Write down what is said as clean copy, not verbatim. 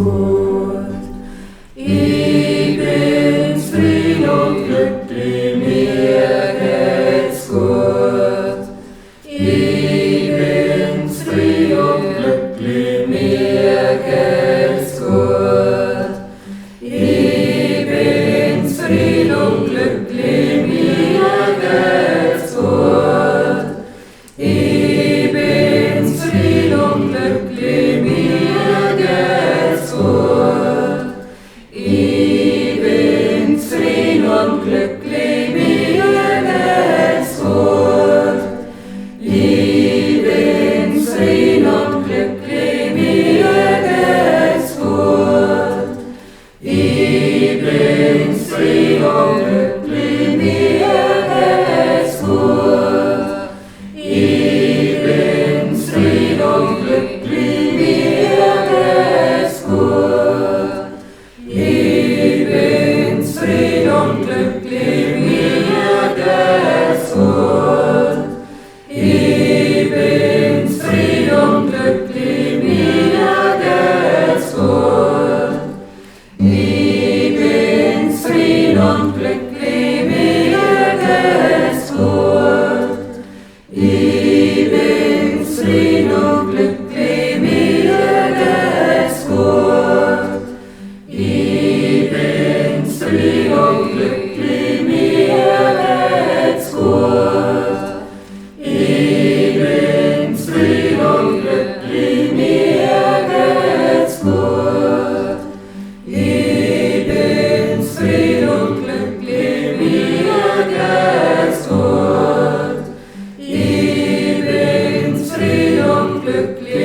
gut. Ich bin zufrieden und glücklich, mir geht's gut. Ich bin zufrieden und glücklich, mir geht's gut. Ich bin zufrieden und glücklich, mir geht's gut. Ich bin zufrieden und glücklich, mir geht's gut. Ich bin zufrieden und glücklich, mir geht's gut. Ich bin zufrieden und glücklich, mir geht's gut. Ich bin zufrieden und glücklich, mir geht's gut. Ich bin zufrieden und glücklich, mir geht's gut. Ich bin zufrieden und glücklich, mir geht's gut. Ich bin zufrieden und glücklich, mir geht's gut. Ich bin zufrieden und glücklich, mir geht's gut. Ich bin zufrieden und glücklich, mir geht's gut. Ich bin zufrieden und glücklich, mir geht's gut. Ich bin zufrieden und glücklich, mir geht's gut. Ich bin zufrieden und glücklich, mir geht's gut. Ich bin zufrieden und glücklich.